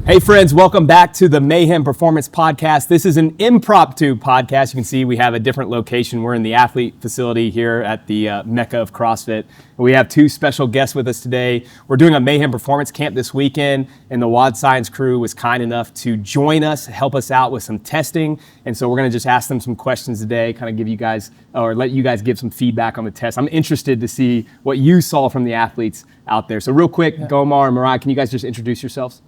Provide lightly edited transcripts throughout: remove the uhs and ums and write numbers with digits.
Hey friends, welcome back to the Mayhem Performance Podcast. This is an impromptu podcast. You can see we have a different location. We're in the athlete facility here at the Mecca of CrossFit. We have two special guests with us today. We're doing a Mayhem Performance Camp this weekend, and the WOD Science crew was kind enough to join us, help us out with some testing. And so we're going to just ask them some questions today, kind of give you guys, or let you guys give some feedback on the test. I'm interested to see what you saw from the athletes out there. So real quick, Gomar and Mariah, can you guys just introduce yourselves?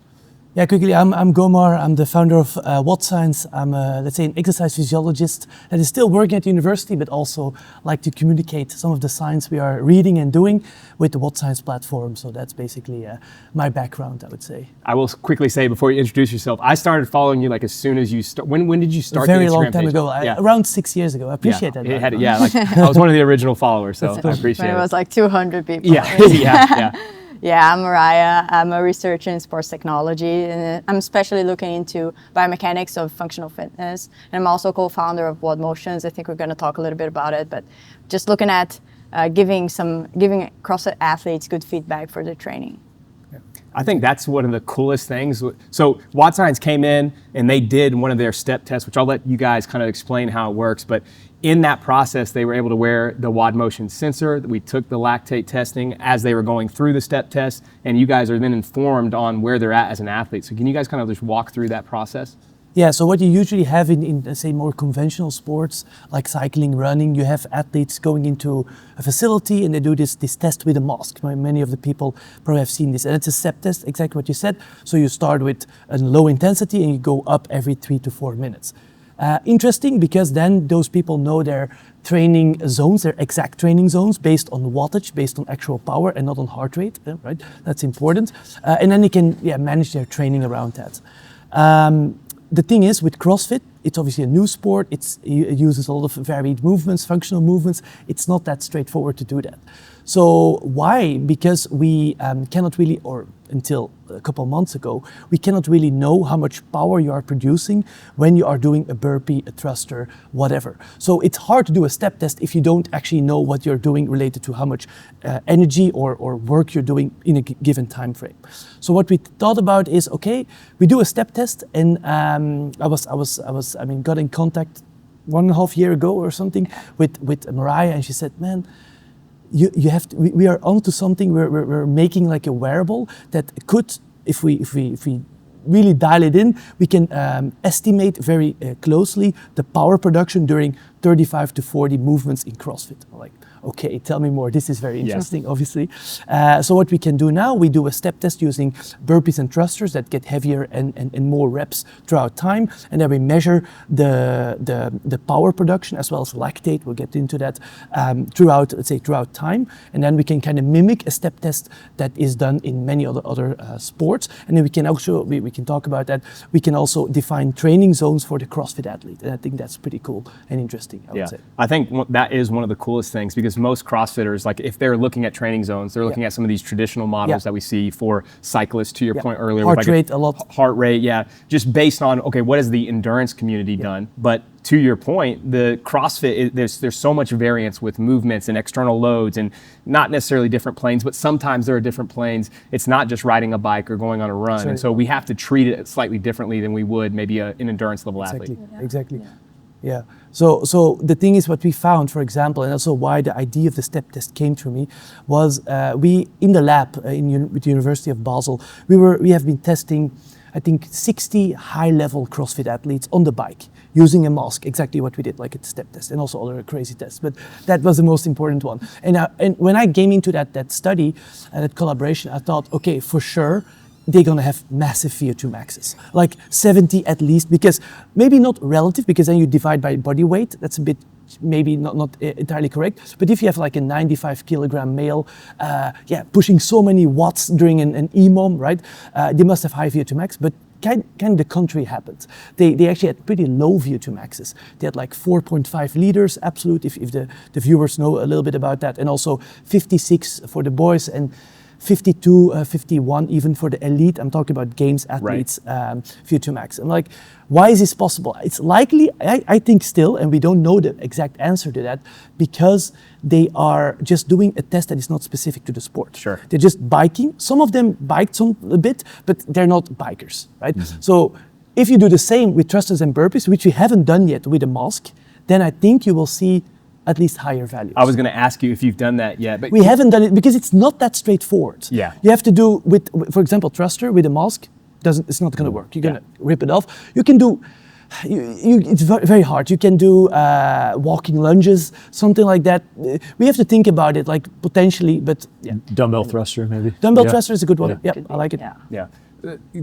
Yeah, quickly, I'm Gomar. I'm the founder of WOD Science. I'm, let's say, an exercise physiologist that is still working at the university, but also like to communicate some of the science we are reading and doing with the WOD Science platform. So that's basically my background, I would say. I will quickly say before you introduce yourself, I started following you like as soon as you start. When did you start? A very the Instagram long time page? ago, around 6 years ago. I appreciate that. Like, I was one of the original followers, so I appreciate it. It was like 200 people. Yeah. Yeah, I'm Mariah. I'm a researcher in sports technology, and I'm especially looking into biomechanics of functional fitness. And I'm also co-founder of WOD Motions. I think we're going to talk a little bit about it, but just looking at giving CrossFit athletes good feedback for their training. I think that's one of the coolest things. So WOD Science came in and they did one of their step tests, which I'll let you guys kind of explain how it works. But in that process, they were able to wear the WOD Motion sensor. We took the lactate testing as they were going through the step test, and you guys are then informed on where they're at as an athlete. So can you guys kind of just walk through that process? Yeah, so what you usually have in let's say, more conventional sports, like cycling, running, you have athletes going into a facility and they do this test with a mask. Many of the people probably have seen this. And it's a step test, exactly what you said. So you start with a low intensity and you go up every 3 to 4 minutes. Interesting, because then those people know their training zones, their exact training zones, based on wattage, based on actual power and not on heart rate, right? That's important. And then they can manage their training around that. The thing is, with CrossFit, it's obviously a new sport. It uses a lot of varied movements, functional movements. It's not that straightforward to do that. So why? Because we cannot really, or until a couple of months ago, we cannot really know how much power you are producing when you are doing a burpee, a thruster, whatever. So it's hard to do a step test if you don't actually know what you're doing related to how much energy or work you're doing in a given time frame. So what we thought about is, okay, we do a step test, and I got in contact 1.5 years ago or something with Mariah, and she said, man, you have to, we are onto something. We're making like a wearable that could, if we really dial it in, we can estimate very closely the power production during 35 to 40 movements in CrossFit. Like, okay, tell me more. This is very interesting, obviously. So what we can do now, we do a step test using burpees and thrusters that get heavier and more reps throughout time. And then we measure the power production as well as lactate. We'll get into that throughout time. And then we can kind of mimic a step test that is done in many other sports. And then we can also, we can talk about that. We can also define training zones for the CrossFit athlete. And I think that's pretty cool and interesting, I would say. I think that is one of the coolest things, because most CrossFitters, like if they're looking at training zones, they're looking at some of these traditional models that we see for cyclists, to your point earlier. Heart rate, a lot. Heart rate, just based on, okay, what has the endurance community done? But to your point, the CrossFit, there's so much variance with movements and external loads, and not necessarily different planes, but sometimes there are different planes. It's not just riding a bike or going on a run. Sure. And so we have to treat it slightly differently than we would maybe an endurance level athlete. Exactly. Yeah. So the thing is, what we found, for example, and also why the idea of the step test came to me, was we in the lab with the University of Basel, we have been testing, I think, 60 high-level CrossFit athletes on the bike using a mask, exactly what we did, like a step test, and also other crazy tests. But that was the most important one. And when I came into that study and that collaboration, I thought, okay, for sure, they're gonna have massive VO2 maxes, like 70 at least, because maybe not relative, because then you divide by body weight. That's a bit maybe not entirely correct. But if you have like a 95 kilogram male, pushing so many watts during an EMOM, right? They must have high VO2 max, but kind of the contrary happened. They actually had pretty low VO2 maxes. They had like 4.5 liters absolute, if the viewers know a little bit about that, and also 56 for the boys, and 52, 51, even for the elite. I'm talking about games athletes, VO2 max. I'm like, why is this possible? It's likely, I think still, and we don't know the exact answer to that, because they are just doing a test that is not specific to the sport. Sure. They're just biking. Some of them biked a bit, but they're not bikers, right? So if you do the same with thrusters and burpees, which we haven't done yet with a mask, then I think you will see at least higher values. I was going to ask you if you've done that yet, but we haven't done it because it's not that straightforward. Yeah. You have to do with, for example, thruster with a mask. It's not going to work. You're going to rip it off. You can do. It's very hard. You can do walking lunges, something like that. We have to think about it, like potentially, but Dumbbell thruster, maybe. Dumbbell thruster is a good one. Yeah, I like it. Yeah.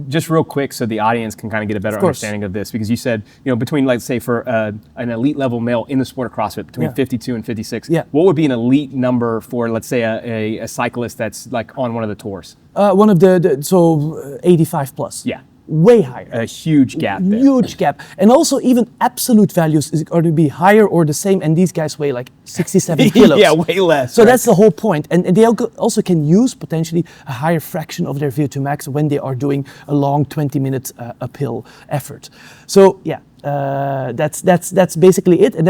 Just real quick, so the audience can kind of get a better understanding of this, because you said, between, let's say, for an elite level male in the sport of CrossFit, between 52 and 56, what would be an elite number for, let's say, a cyclist that's like on one of the tours? One of so 85 plus. Yeah. Way higher. A huge gap there. Huge gap. And also even absolute values is going to be higher or the same, and these guys weigh like 67 kilos. Yeah, way less. So that's the whole point. And they also can use potentially a higher fraction of their VO2 max when they are doing a long 20-minute uphill effort. So that's basically it. And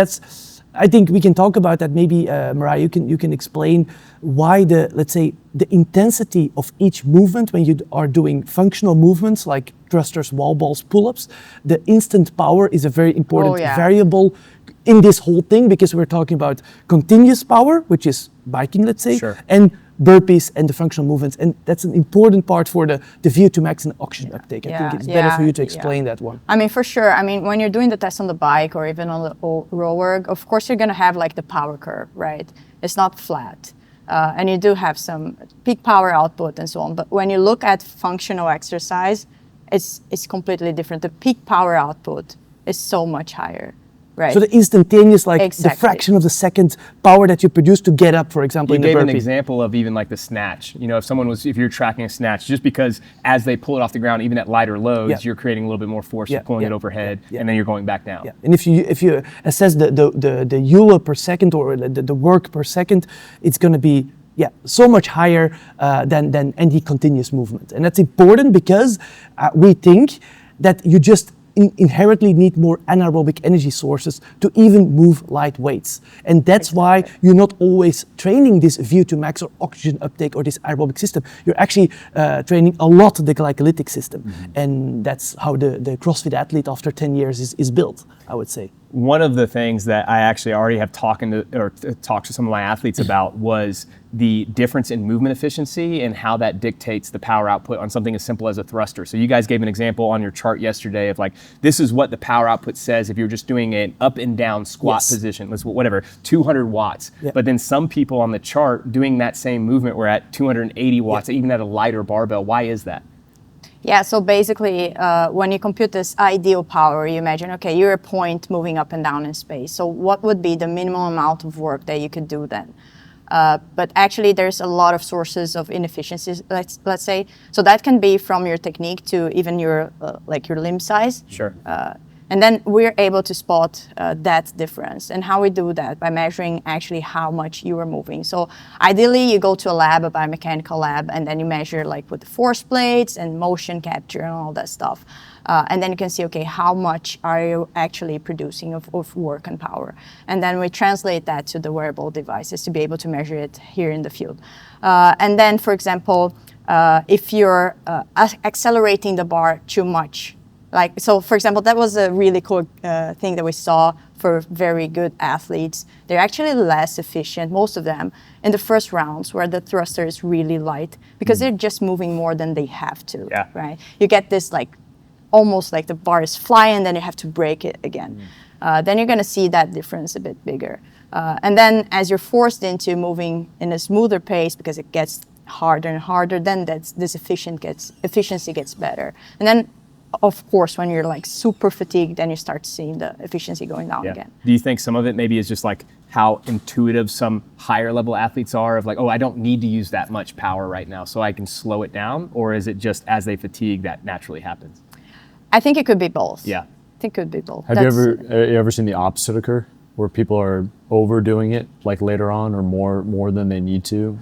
I think we can talk about that. Maybe Mariah, you can explain why let's say the intensity of each movement when you are doing functional movements like thrusters, wall balls, pull-ups, the instant power is a very important variable in this whole thing, because we're talking about continuous power, which is biking, let's say, and burpees and the functional movements, and that's an important part for the VO2 max and oxygen uptake. I think it's better for you to explain that one. I mean, for sure. I mean, when you're doing the test on the bike or even on the rower, of course you're going to have like the power curve, right? It's not flat. And you do have some peak power output and so on. But when you look at functional exercise, it's completely different. The peak power output is so much higher. Right. So the instantaneous, like the fraction of the second power that you produce to get up, for example, in the burpee. You gave an example of even like the snatch. If you're tracking a snatch, just because as they pull it off the ground, even at lighter loads, you're creating a little bit more force, you're pulling it overhead, and then you're going back down. Yeah. And if you assess the EULA per second or the work per second, it's going to be so much higher than any continuous movement. And that's important because we think that you just inherently need more anaerobic energy sources to even move light weights. And that's why you're not always training this VO2 max or oxygen uptake or this aerobic system. You're actually training a lot the glycolytic system. And that's how the CrossFit athlete after 10 years is built, I would say. One of the things that I actually already have talked to some of my athletes about was the difference in movement efficiency and how that dictates the power output on something as simple as a thruster. So you guys gave an example on your chart yesterday of like, this is what the power output says if you're just doing an up and down squat position, whatever, 200 watts. But then some people on the chart doing that same movement were at 280 watts, even at a lighter barbell. Why is that? Yeah, so basically, when you compute this ideal power, you imagine, okay, you're a point moving up and down in space. So what would be the minimum amount of work that you could do then? But actually, there's a lot of sources of inefficiencies, let's say. So that can be from your technique to even your your limb size. Sure. And then we're able to spot that difference. And how we do that? By measuring actually how much you are moving. So ideally, you go to a lab, a biomechanical lab, and then you measure like with the force plates and motion capture and all that stuff. And then you can see, okay, how much are you actually producing of work and power? And then we translate that to the wearable devices to be able to measure it here in the field. And then, for example, if you're accelerating the bar too much, so for example, that was a really cool thing that we saw for very good athletes. They're actually less efficient, most of them, in the first rounds where the thruster is really light because they're just moving more than they have to, right? You get this almost like the bar is flying and then you have to break it again. Then you're gonna see that difference a bit bigger. And then as you're forced into moving in a smoother pace because it gets harder and harder, then this efficiency gets better. And then of course, when you're super fatigued, then you start seeing the efficiency going down again. Do you think some of it maybe is just how intuitive some higher level athletes are of I don't need to use that much power right now, so I can slow it down? Or is it just as they fatigue that naturally happens? I think it could be both. Yeah. I think it could be both. Have you ever seen the opposite occur, where people are overdoing it like later on or more than they need to?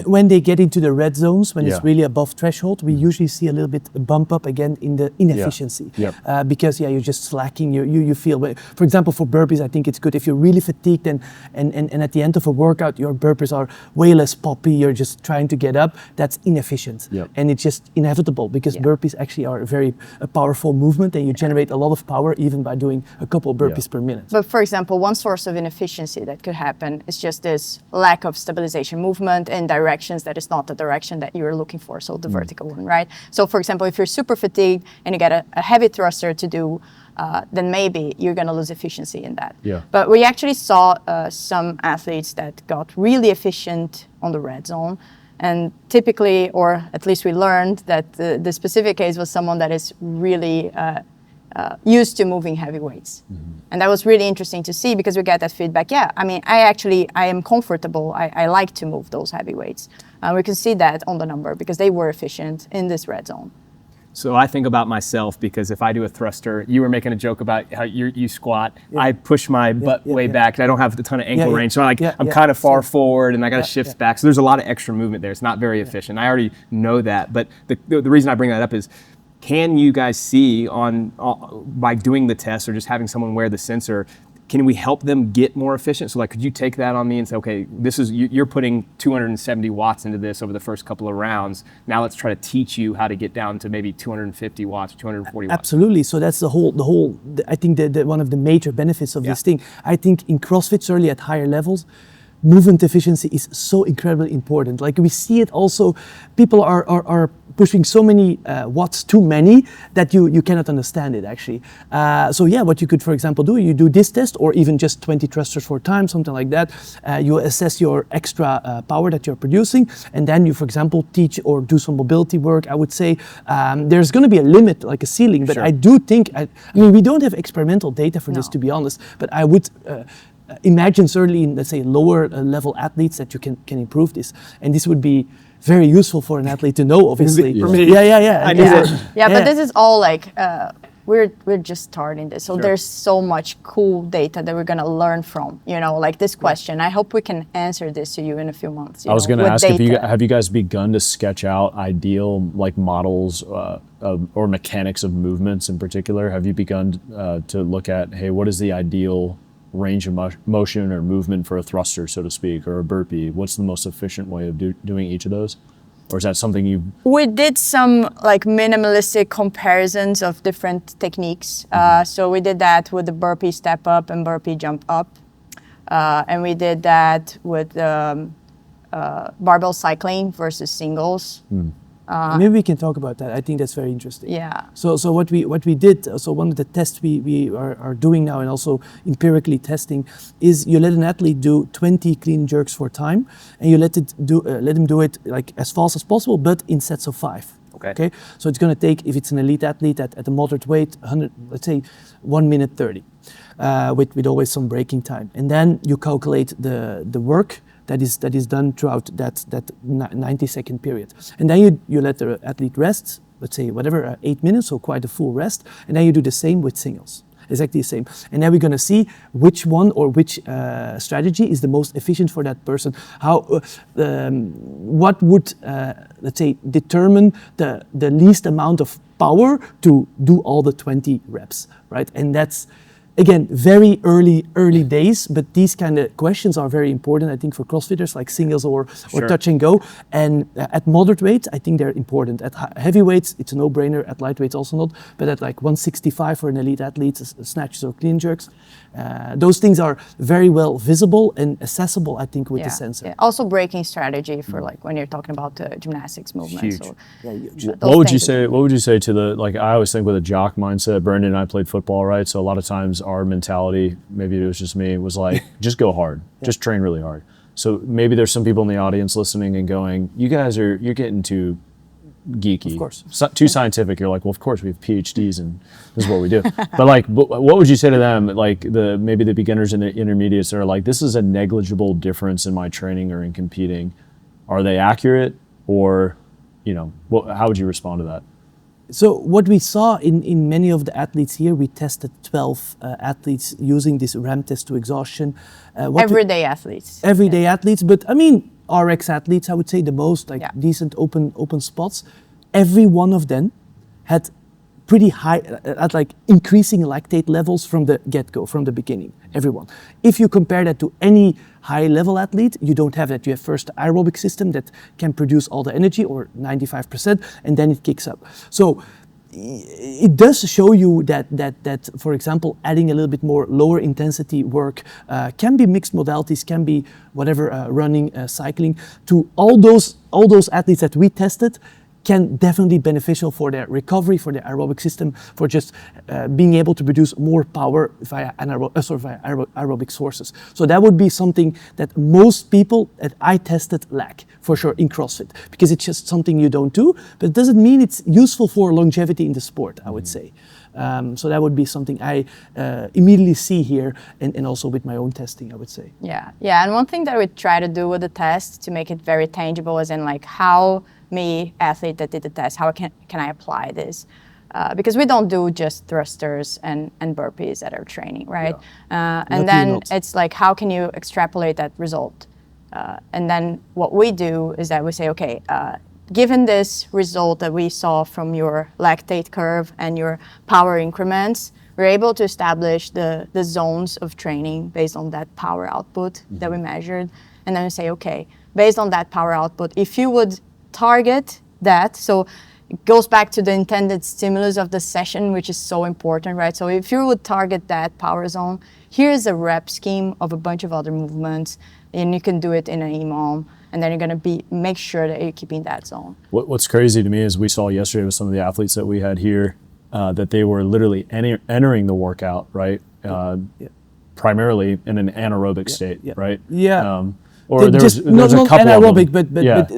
When they get into the red zones, when Yeah. it's really above threshold, we usually see a little bit bump up again in the inefficiency. Yep. Because you're just slacking. You feel, for example, for burpees, I think it's good if you're really fatigued and at the end of a workout, your burpees are way less poppy. You're just trying to get up. That's inefficient, Yep. and it's just inevitable because burpees actually are a powerful movement, and you generate a lot of power even by doing a couple of burpees per minute. But for example, one source of inefficiency that could happen is just this lack of stabilization movement in directions that is not the direction that you're looking for, so the vertical one, right? So for example, if you're super fatigued and you get a heavy thruster to do, then maybe you're going to lose efficiency in that. Yeah. But we actually saw some athletes that got really efficient on the red zone. And typically, or at least we learned that the specific case was someone that is really used to moving heavy weights. And that was really interesting to see because we get that feedback. Yeah, I mean, I am comfortable. I like to move those heavy weights. We can see that on the number because they were efficient in this red zone. So I think about myself because if I do a thruster, you were making a joke about how you squat. I push my butt way back. I don't have a ton of ankle range, so I'm kind of far forward and I got to shift back. So there's a lot of extra movement there. It's not very efficient. I already know that, but the reason I bring that up is, can you guys see by doing the test or just having someone wear the sensor, can we help them get more efficient? So like, could you take that on me and say, okay, you're putting 270 watts into this over the first couple of rounds. Now let's try to teach you how to get down to maybe 250 watts, 240 watts. Absolutely. So that's the whole. I think that one of the major benefits of this thing. I think in CrossFit, certainly at higher levels, movement efficiency is so incredibly important. Like we see it also, people are pushing so many watts too many that you cannot understand it actually. So yeah, what you could, for example, do, you do this test or even just 20 thrusters for time, something like that. You assess your extra power that you're producing, and then you, for example, teach or do some mobility work. I would say there's going to be a limit, like a ceiling, but I do think, I mean, we don't have experimental data for this, to be honest, but I would imagine certainly in, let's say, lower level athletes that you can improve this, and this would be very useful for an athlete to know, obviously. For me. Yeah. I need it. Yeah, but this is all like we're just starting this, so there's so much cool data that we're gonna learn from. You know, like this question. I hope we can answer this to you in a few months. I was going to ask have you guys begun to sketch out ideal like models or mechanics of movements in particular? Have you begun to look at, hey, what is the ideal range of motion or movement for a thruster, so to speak, or a burpee? What's the most efficient way of doing each of those? Or is that something We did some like minimalistic comparisons of different techniques. So we did that with the burpee step up and burpee jump up. And we did that with barbell cycling versus singles. Maybe we can talk about that. I think that's very interesting. Yeah. So what we did, so one of the tests we are doing now and also empirically testing is you let an athlete do 20 clean jerks for time, and you let him do it like as fast as possible, but in sets of 5. Okay. So it's going to take, if it's an elite athlete at a moderate weight, 100, let's say 1 minute 30, with always some breaking time, and then you calculate the work that is done throughout that 90-second period. And then you let the athlete rest, let's say 8 minutes, so quite a full rest, and then you do the same with singles. Exactly the same. And then we're going to see which one or which strategy is the most efficient for that person. What would, let's say, determine the least amount of power to do all the 20 reps, right? And that's, again, very early days, but these kind of questions are very important, I think, for CrossFitters, like singles or touch and go. And at moderate weights, I think they're important. At heavy weights, it's a no-brainer. At light weights, also not. But at like 165 for an elite athlete, snatches or clean jerks, those things are very well visible and accessible, I think, with the sensor. Yeah. Also, braking strategy for like when you're talking about gymnastics movement. Huge. So, What would you say to the, like, I always think with a jock mindset, Brandon and I played football, right? So a lot of times our mentality, maybe it was just me, was like, just go hard, just train really hard. So maybe there's some people in the audience listening and going, you're getting too geeky, of course, too scientific. You're like, well, of course we have PhDs and this is what we do. But like, what would you say to them? Like maybe the beginners and the intermediates that are like, this is a negligible difference in my training or in competing. Are they accurate, or, how would you respond to that? So what we saw in many of the athletes here, we tested 12 athletes using this RAM test to exhaustion. Everyday athletes. Everyday athletes, but I mean, RX athletes, I would say the most, like decent open spots. Every one of them had pretty high, at like increasing lactate levels from the get-go, from the beginning, everyone. If you compare that to any high-level athlete, you don't have that. You have first the aerobic system that can produce all the energy, or 95%, and then it kicks up. So it does show you that for example, adding a little bit more lower intensity work can be mixed modalities, can be whatever, running, cycling. To all those athletes that we tested, can definitely be beneficial for their recovery, for their aerobic system, for just being able to produce more power via aerobic sources. So that would be something that most people that I tested lack, for sure, in CrossFit, because it's just something you don't do, but it doesn't mean it's useful for longevity in the sport, I would say. So that would be something I immediately see here, and also with my own testing, I would say. Yeah, and one thing that we try to do with the test to make it very tangible is in like how me, athlete that did the test, how can I apply this? Because we don't do just thrusters and burpees at our training, right? Yeah. And then it's like, how can you extrapolate that result? And then what we do is that we say, okay, given this result that we saw from your lactate curve and your power increments, we're able to establish the zones of training based on that power output that we measured. And then we say, okay, based on that power output, if you would target that, so it goes back to the intended stimulus of the session, which is so important, right? So if you would target that power zone, here's a rep scheme of a bunch of other movements, and you can do it in an EMOM, and then you're going to make sure that you're keeping that zone. What's crazy to me is we saw yesterday with some of the athletes that we had here that they were literally entering the workout, right? Primarily in an anaerobic state, right? Yeah. Or there's a couple anaerobic, but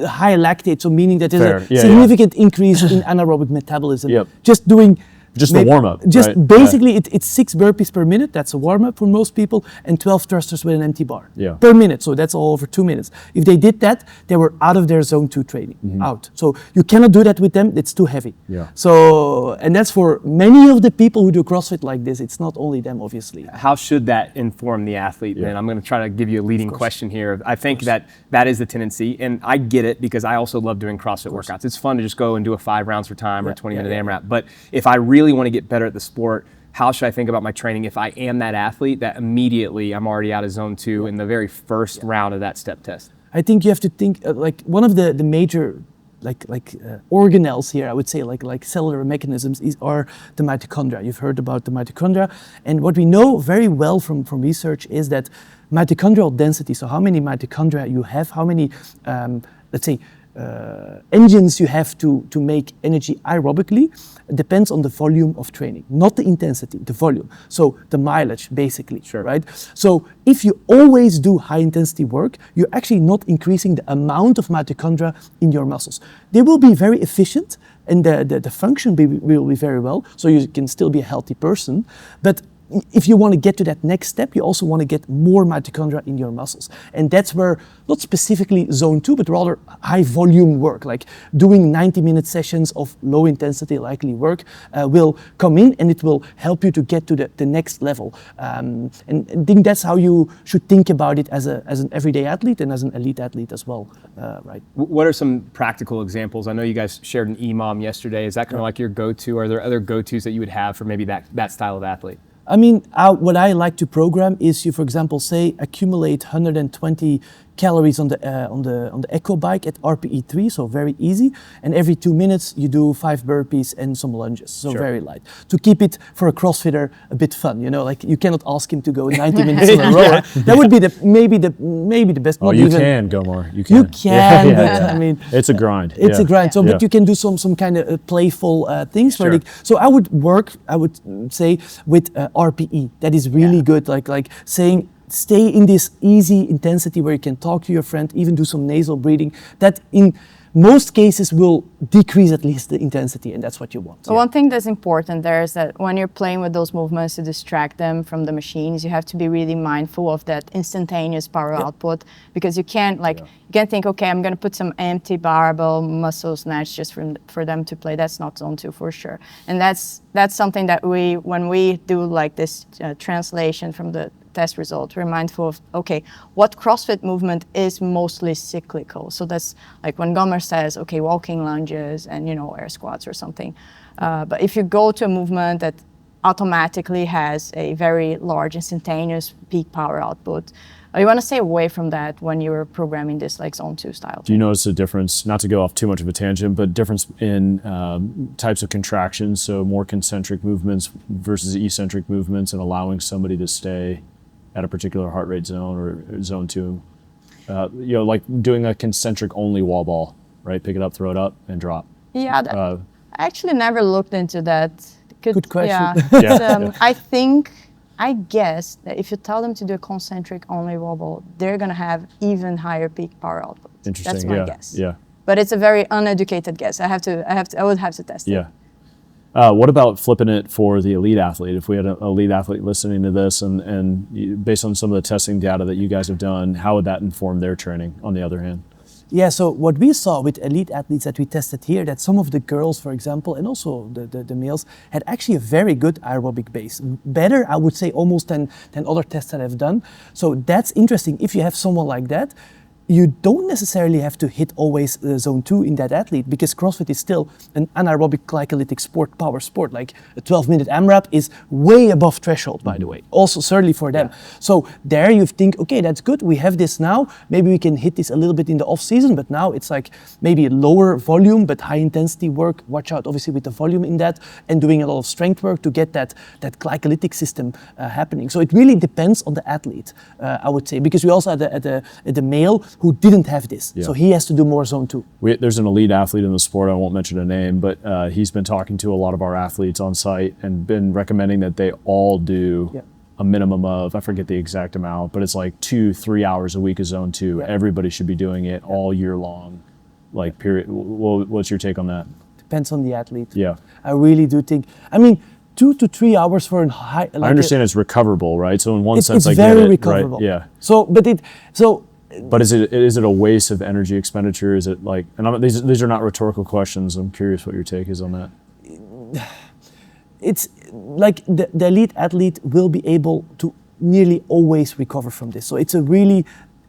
high lactate, so meaning that there's a significant increase in anaerobic metabolism. Just doing the warm-up. Just basically, it's 6 burpees per minute. That's a warm-up for most people, and 12 thrusters with an empty bar per minute. So that's all over 2 minutes. If they did that, they were out of their zone 2 training, out. So you cannot do that with them. It's too heavy. So, and that's for many of the people who do CrossFit like this. It's not only them, obviously. How should that inform the athlete then? I'm going to try to give you a leading question here. I think that is the tendency, and I get it because I also love doing CrossFit workouts. It's fun to just go and do a 5 rounds for time or 20-minute AMRAP. But if I really want to get better at the sport, how should I think about my training if I am that athlete that immediately I'm already out of zone 2 in the very first round of that step test? I think you have to think like one of the major organelles here, I would say, like cellular mechanisms are the mitochondria. You've heard about the mitochondria, and what we know very well from research is that mitochondrial density, so how many mitochondria you have, how many let's say engines you have to make energy aerobically, depends on the volume of training, not the intensity, the volume. So the mileage, basically, right? So if you always do high intensity work, you're actually not increasing the amount of mitochondria in your muscles. They will be very efficient, and the function will be very well, so you can still be a healthy person, but if you want to get to that next step, you also want to get more mitochondria in your muscles. And that's where, not specifically zone 2, but rather high volume work, like doing 90-minute sessions of low intensity likely work will come in, and it will help you to get to the next level. And I think that's how you should think about it as an everyday athlete and as an elite athlete as well, right? What are some practical examples? I know you guys shared an EMOM yesterday. Is that kind of like your go-to? Are there other go-tos that you would have for maybe that style of athlete? I mean, what I like to program is you, for example, say accumulate 120 calories on the Echo bike at RPE 3, so very easy. And every 2 minutes you do 5 burpees and some lunges, so very light. To keep it for a CrossFitter a bit fun, you know, like you cannot ask him to go 90 minutes on a rower. That would be maybe the best. Oh, you can go more. You can. You can, but I mean, it's a grind. It's a grind. So, but you can do some kind of playful things. So I would say with RPE. That is really good. Like saying, stay in this easy intensity where you can talk to your friend, even do some nasal breathing. That in most cases will decrease at least the intensity, and that's what you want. So one thing that's important there is that when you're playing with those movements to distract them from the machines, you have to be really mindful of that instantaneous power output, because you can't you can't think, okay, I'm going to put some empty barbell muscle snatch just for them to play. That's not zone 2 for sure. And that's something that when we do like this translation from the test result, we're mindful of, okay, what CrossFit movement is mostly cyclical. So that's like when Gomer says, okay, walking lunges and, air squats or something. But if you go to a movement that automatically has a very large instantaneous peak power output, you want to stay away from that when you're programming this like zone 2 style. Do you notice a difference, not to go off too much of a tangent, but difference in types of contractions, so more concentric movements versus eccentric movements, and allowing somebody to stay at a particular heart rate zone or zone 2? Like doing a concentric only wall ball, right? Pick it up, throw it up, and drop. Yeah, I actually never looked into that. Good question. Yeah. I guess that if you tell them to do a concentric only wobble, they're gonna have even higher peak power output. Interesting. That's my guess. Yeah. But it's a very uneducated guess. I would have to test it. Yeah. What about flipping it for the elite athlete? If we had an elite athlete listening to this, and based on some of the testing data that you guys have done, how would that inform their training? On the other hand. Yeah, so what we saw with elite athletes that we tested here, that some of the girls, for example, and also the males, had actually a very good aerobic base. Better, I would say, almost than other tests that I've done. So that's interesting. If you have someone like that, you don't necessarily have to hit always zone 2 in that athlete, because CrossFit is still an anaerobic glycolytic sport, power sport. Like a 12-minute AMRAP is way above threshold, by the way, also certainly for them. So there you think, okay, that's good, we have this now, maybe we can hit this a little bit in the off season, but now it's like maybe a lower volume but high intensity work. Watch out obviously with the volume in that, and doing a lot of strength work to get that glycolytic system happening. So it really depends on the athlete, I would say, because we also had the male who didn't have this. So he has to do more zone 2. There's an elite athlete in the sport, I won't mention a name, but he's been talking to a lot of our athletes on site and been recommending that they all do a minimum of, I forget the exact amount, but it's like 2-3 hours a week of zone 2. Everybody should be doing it all year long, like period. What's your take on that? Depends on the athlete. Yeah. I really do think, 2 to 3 hours for a high. Like I understand it's recoverable, right? So in one sense, it's I get very it, recoverable. right? Yeah. But is it a waste of energy expenditure? Is it like, and these are not rhetorical questions. I'm curious what your take is on that. It's like the elite athlete will be able to nearly always recover from this. So it's a really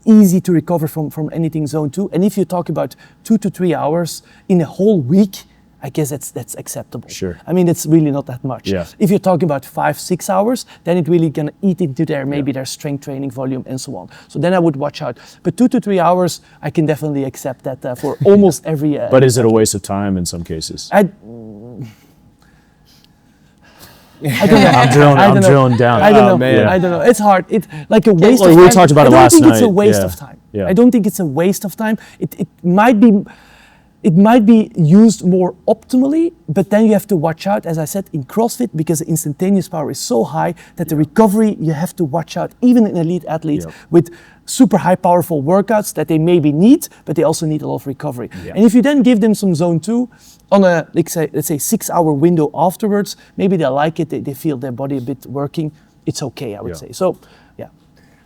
easy to recover from anything zone 2. And if you talk about 2 to 3 hours in a whole week, I guess that's acceptable. Sure. It's really not that much. Yeah. If you're talking about 5-6 hours, then it really gonna eat into their strength training volume and so on. So then I would watch out. But 2 to 3 hours, I can definitely accept that for almost every. But is it a waste of time in some cases? I don't know. I'm drilling down. I don't know. Man. I don't know. It's hard. It's like a waste of we time. talked about it last I don't think it's a night. waste of time. Yeah. I don't think it's a waste of time. It might be used more optimally, but then you have to watch out, as I said, in CrossFit, because the instantaneous power is so high that the recovery, you have to watch out, even in elite athletes with super high powerful workouts that they maybe need, but they also need a lot of recovery. And if you then give them some zone 2 on a, let's say 6-hour window afterwards, maybe they like it, they feel their body a bit working, it's okay, I would say. So,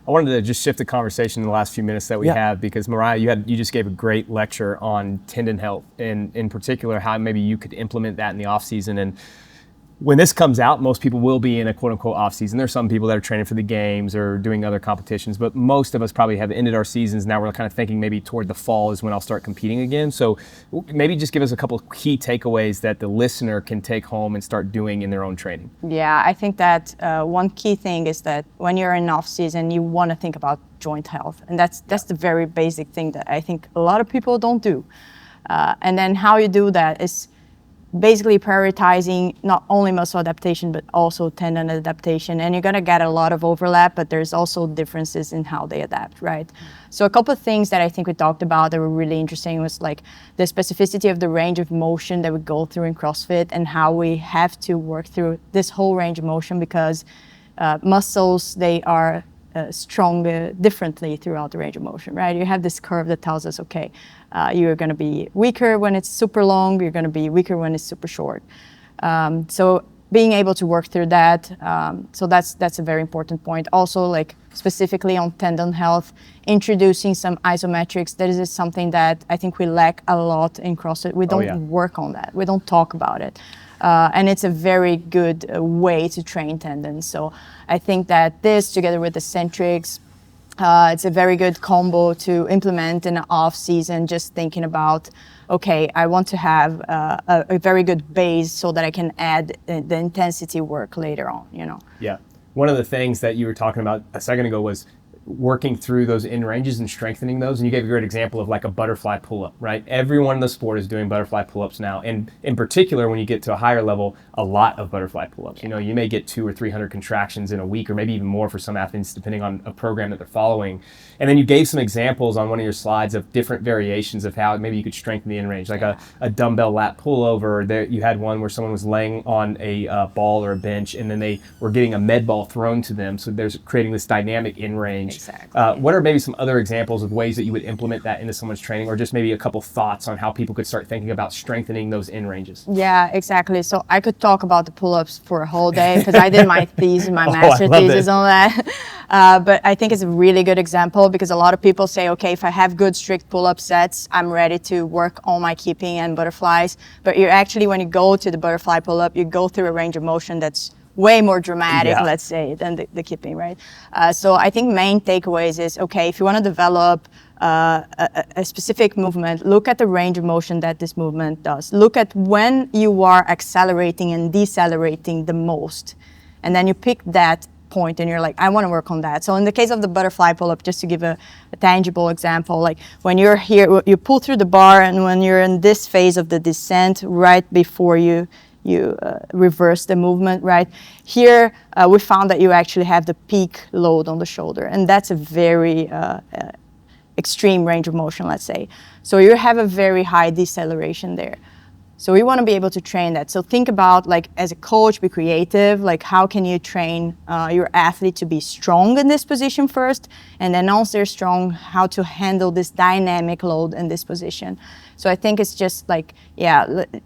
I wanted to just shift the conversation in the last few minutes that we have, because Mariah, you just gave a great lecture on tendon health, and in particular how maybe you could implement that in the off season. And when this comes out, most people will be in a quote unquote off season. There's some people that are training for the games or doing other competitions, but most of us probably have ended our seasons. Now we're kind of thinking maybe toward the fall is when I'll start competing again. So maybe just give us a couple of key takeaways that the listener can take home and start doing in their own training. Yeah, I think that one key thing is that when you're in off season, you want to think about joint health, and that's the very basic thing that I think a lot of people don't do. And then how you do that is basically prioritizing not only muscle adaptation but also tendon adaptation, and you're going to get a lot of overlap, but there's also differences in how they adapt, right? So a couple of things that I think we talked about that were really interesting was like the specificity of the range of motion that we go through in CrossFit, and how we have to work through this whole range of motion, because muscles, they are strong differently throughout the range of motion, right? You have this curve that tells us, okay, you're going to be weaker when it's super long, you're going to be weaker when it's super short. So being able to work through that, so that's a very important point. Also, like specifically on tendon health, introducing some isometrics. That is something that I think we lack a lot in CrossFit. We don't work on that. We don't talk about it. And it's a very good way to train tendons. So I think that this, together with the centrics, it's a very good combo to implement in an off season, just thinking about, okay, I want to have a very good base so that I can add the intensity work later on, you know? Yeah. One of the things that you were talking about a second ago was working through those in ranges and strengthening those. And you gave a great example of like a butterfly pull-up, right? Everyone in the sport is doing butterfly pull-ups now. And in particular, when you get to a higher level, a lot of butterfly pull-ups. You know, you may get 200 or 300 contractions in a week, or maybe even more for some athletes, depending on a program that they're following. And then you gave some examples on one of your slides of different variations of how maybe you could strengthen the in range, like a dumbbell lat pullover. There, you had one where someone was laying on a ball or a bench, and then they were getting a med ball thrown to them. So there's creating this dynamic in range. Exactly. What are maybe some other examples of ways that you would implement that into someone's training, or just maybe a couple thoughts on how people could start thinking about strengthening those in ranges? Yeah, exactly. So I could talk about the pull-ups for a whole day because I did my thesis, my master thesis on that. But I think it's a really good example because a lot of people say, okay, if I have good strict pull-up sets, I'm ready to work on my keeping and butterflies. But you're actually, when you go to the butterfly pull-up, you go through a range of motion that's way more dramatic, let's say, than the keeping, right? So I think main takeaways is, okay, if you want to develop a specific movement, look at the range of motion that this movement does. Look at when you are accelerating and decelerating the most. And then you pick that point and you're like, I want to work on that. So in the case of the butterfly pull-up, just to give a tangible example, like when you're here, you pull through the bar, and when you're in this phase of the descent, right before you reverse the movement, right? Here, we found that you actually have the peak load on the shoulder, and that's a very extreme range of motion, let's say. So you have a very high deceleration there. So we want to be able to train that. So think about, like, as a coach, be creative. Like, how can you train your athlete to be strong in this position first, and then once they're strong, how to handle this dynamic load in this position. So I think it's just like,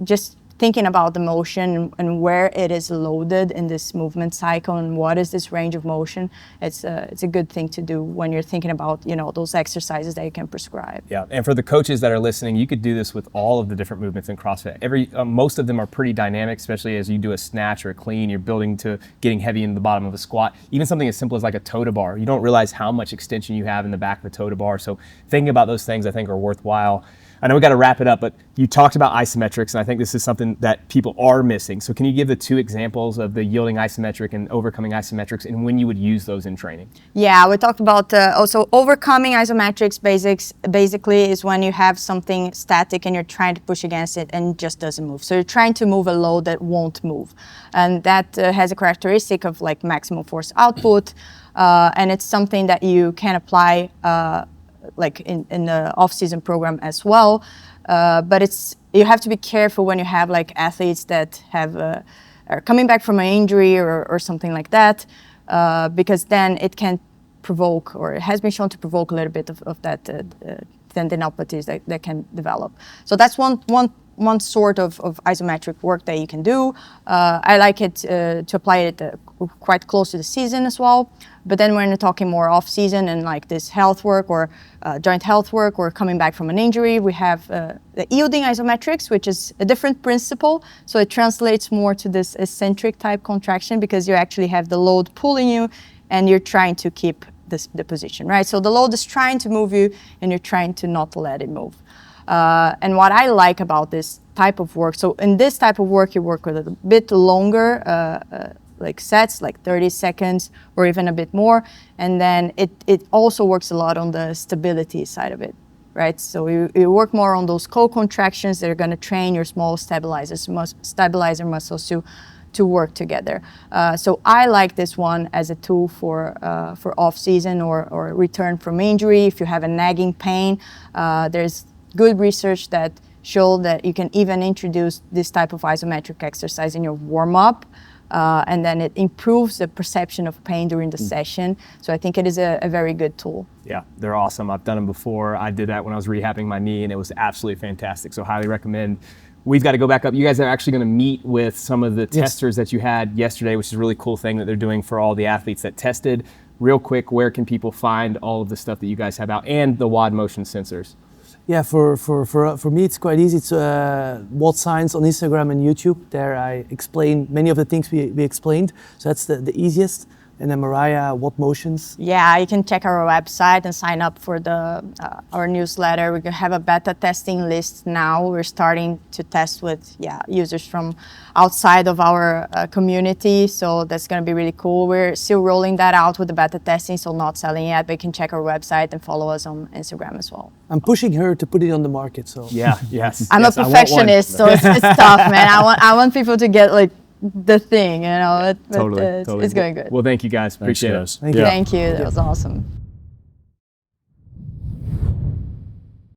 just thinking about the motion and where it is loaded in this movement cycle and what is this range of motion. It's a good thing to do when you're thinking about, you know, those exercises that you can prescribe. Yeah, and for the coaches that are listening, you could do this with all of the different movements in CrossFit. Most of them are pretty dynamic, especially as you do a snatch or a clean, you're building to getting heavy in the bottom of a squat. Even something as simple as like a toe to bar. You don't realize how much extension you have in the back of a toe to bar. So thinking about those things, I think, are worthwhile. I know we got to wrap it up, but you talked about isometrics, and I think this is something that people are missing. So can you give the two examples of the yielding isometric and overcoming isometrics and when you would use those in training? Yeah, we talked about also overcoming isometrics basically is when you have something static and you're trying to push against it and it just doesn't move. So you're trying to move a load that won't move. And that has a characteristic of like maximum force output, and it's something that you can apply like in the off-season program as well, but you have to be careful when you have like athletes that are coming back from an injury or something like that, because then it can provoke, or it has been shown to provoke a little bit of that tendinopathies that can develop. So that's one sort of isometric work that you can do. I like it to apply it quite close to the season as well. But then when you're talking more off-season and like this health work or joint health work or coming back from an injury, we have the yielding isometrics, which is a different principle. So it translates more to this eccentric type contraction because you actually have the load pulling you and you're trying to keep the position, right? So the load is trying to move you and you're trying to not let it move. And what I like about this type of work, so in this type of work, you work with a bit longer like sets, like 30 seconds or even a bit more. And then it also works a lot on the stability side of it, right? So you work more on those co-contractions that are going to train your small stabilizer muscles to work together. So I like this one as a tool for off-season or return from injury. If you have a nagging pain, there's good research that show that you can even introduce this type of isometric exercise in your warm-up and then it improves the perception of pain during the session. So I think it is a very good tool. Yeah, they're awesome. I've done them before. I did that when I was rehabbing my knee, and it was absolutely fantastic. So highly recommend. We've got to go back up. You guys are actually going to meet with some of the testers that you had yesterday, which is a really cool thing that they're doing for all the athletes that tested. Real quick, where can people find all of the stuff that you guys have out and the WOD motion sensors? Yeah, for me it's quite easy. It's WOD Science on Instagram and YouTube. There I explain many of the things we explained. So that's the easiest. And then Mariah, WOD Motions. Yeah, you can check our website and sign up for our newsletter. We have a beta testing list now. We're starting to test with users from outside of our community. So that's going to be really cool. We're still rolling that out with the beta testing, so not selling yet. But you can check our website and follow us on Instagram as well. I'm pushing her to put it on the market. So Yes. I'm a perfectionist, so it's tough, man. I want people to get like the thing, you know. But Totally. it's going good. Well, thank you guys. Appreciate it. Thank you. Thank you. That was awesome.